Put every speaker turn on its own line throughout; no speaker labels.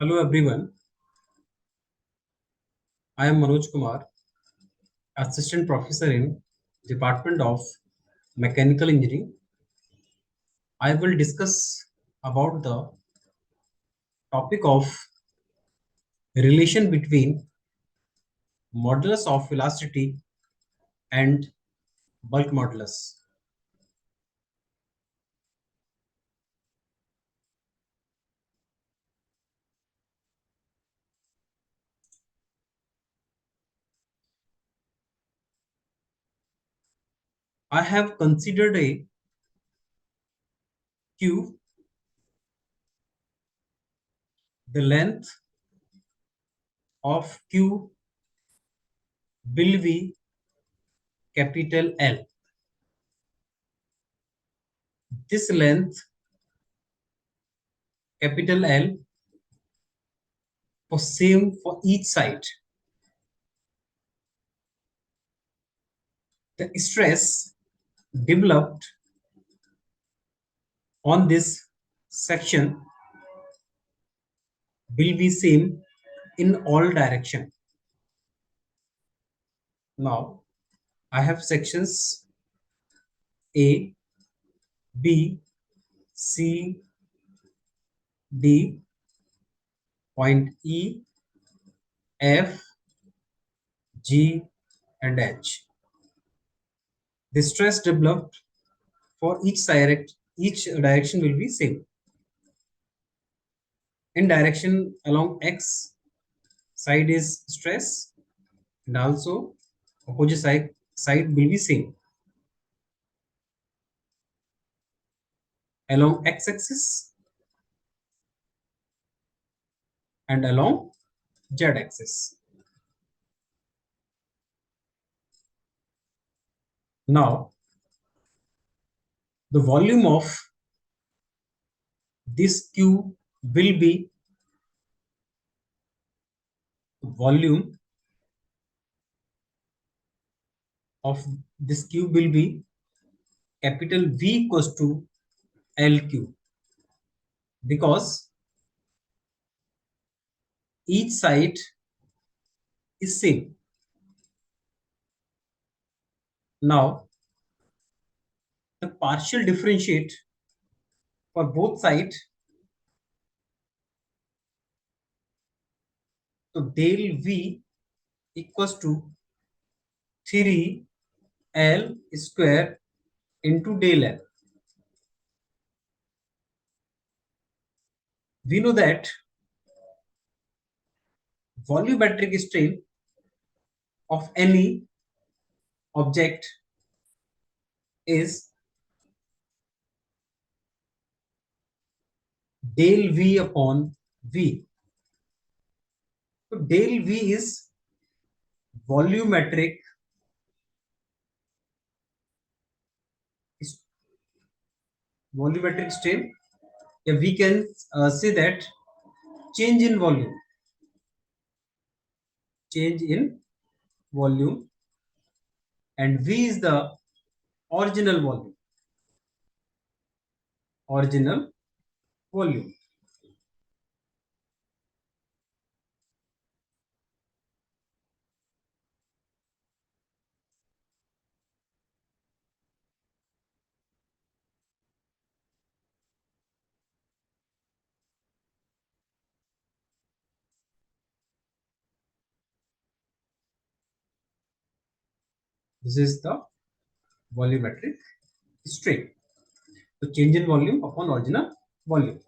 Hello everyone, I am Manoj Kumar, Assistant Professor in Department of Mechanical Engineering. I will discuss about the topic of relation between modulus of elasticity and bulk modulus. I have considered a cube. The length of Q will be capital L. This length capital L was same for each side. The stress developed on this section will be same in all direction. Now I have sections A, B, C, D, point E, F, G and H. The stress developed for each direction will be same. In direction along X side is stress and also opposite side will be same. Along X axis and along Z axis. Now the volume of this Q will be volume of this cube will be capital V equals to LQ because each side is same. Now the partial differentiate for both sides, so del V equals to 3L square into del L. We know that volumetric strain of any object is del V upon V. So del V is volumetric strain. Yeah, we can say that change in volume and V is the original volume. This is the volumetric strain. So change in volume upon original volume.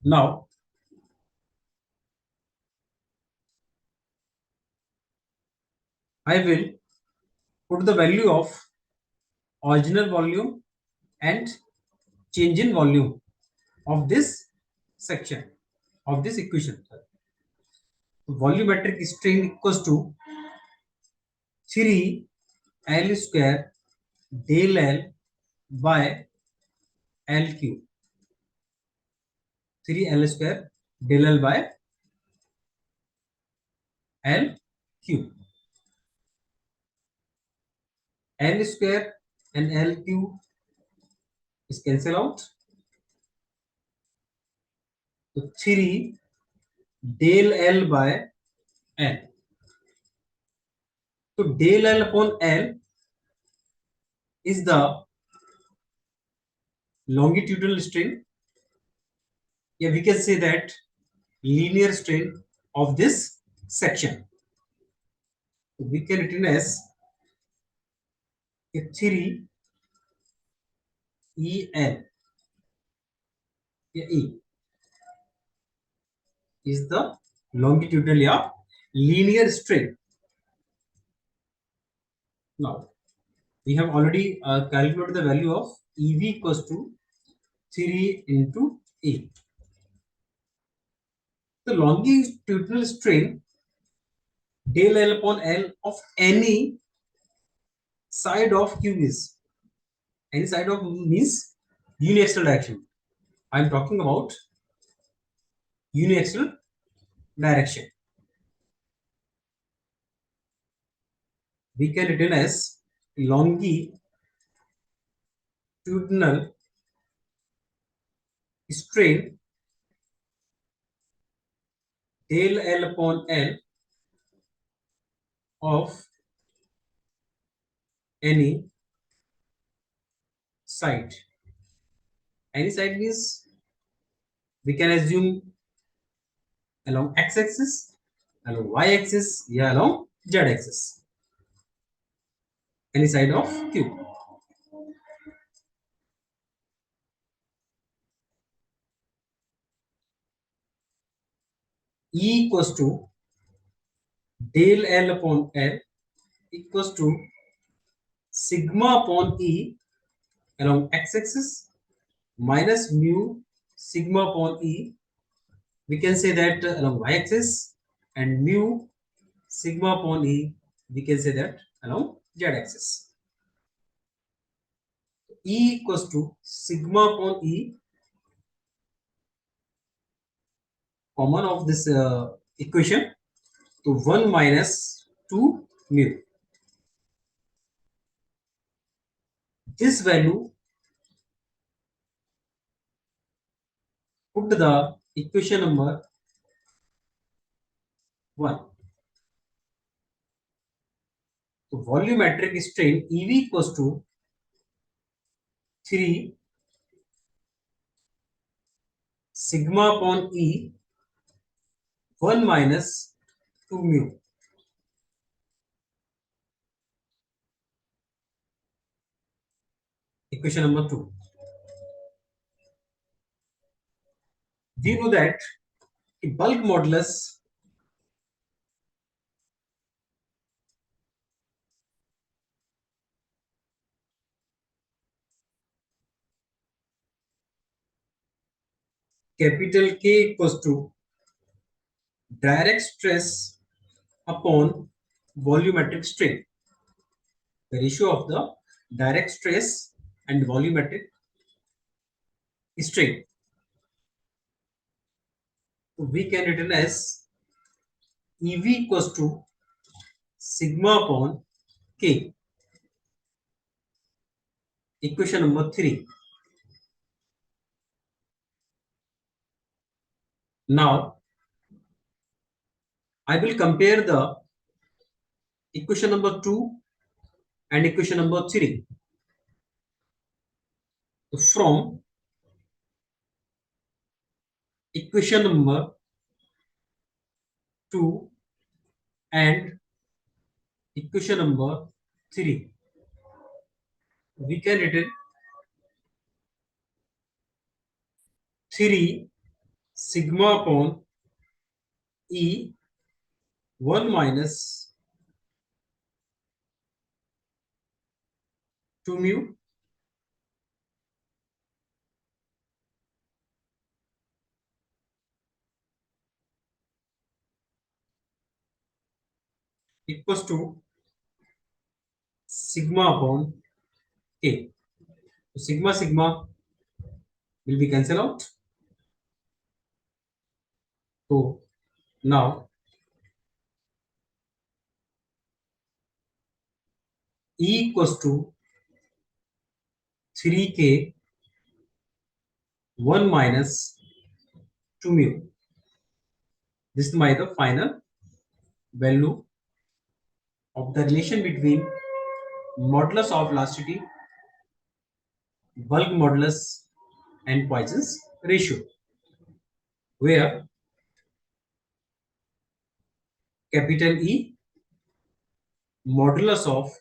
Now I will put the value of original volume and change in volume of this section of this equation. Volumetric strain equals to 3L square del L by LQ. 3L square del L by LQ. L square and LQ is cancel out. So 3 del L by L. So del L upon L is the longitudinal strain. Yeah, we can say that linear strain of this section. So we can written as 3 EL. Yeah, E is the longitudinal, yeah, linear strain. Now we have already calculated the value of EV equals to 3 into E. The longitudinal strain del L upon L of any side of Q is, any side of means uniaxial direction. I am talking about uniaxial direction. We can written as longitudinal strain del L upon L of any side. Any side means we can assume along x-axis, along y-axis, yeah, along z-axis. Any side of Q. E equals to del L upon L equals to sigma upon E along x-axis minus mu sigma upon E. We can say that along y-axis, and mu sigma upon E, we can say that along z-axis. E equals to sigma upon E, common of this equation, to 1 minus 2 mu. This value, put the equation number 1. So volumetric strain EV equals to 3 sigma upon E 1 minus 2 mu. Equation number 2. We know that bulk modulus capital K equals to direct stress upon volumetric strain. The ratio of the direct stress and volumetric strain. So we can written as EV equals to sigma upon K. Equation number 3. Now I will compare the equation number 2 and equation number 3. From equation number 2 and equation number 3, we can write 3 sigma upon E 1 minus 2 mu equals to sigma upon K. So sigma sigma will be cancelled out. So now E equals to 3K 1 minus to mu. This is my the final value of the relation between modulus of elasticity, bulk modulus, and Poisson's ratio, where capital E modulus of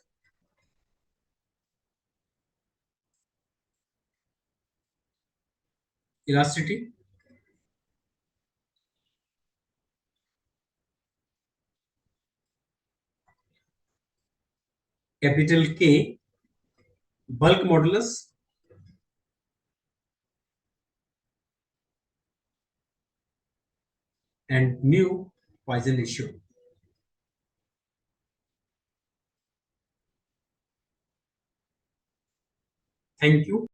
elasticity, capital K bulk modulus, and mu Poisson ratio. Thank you.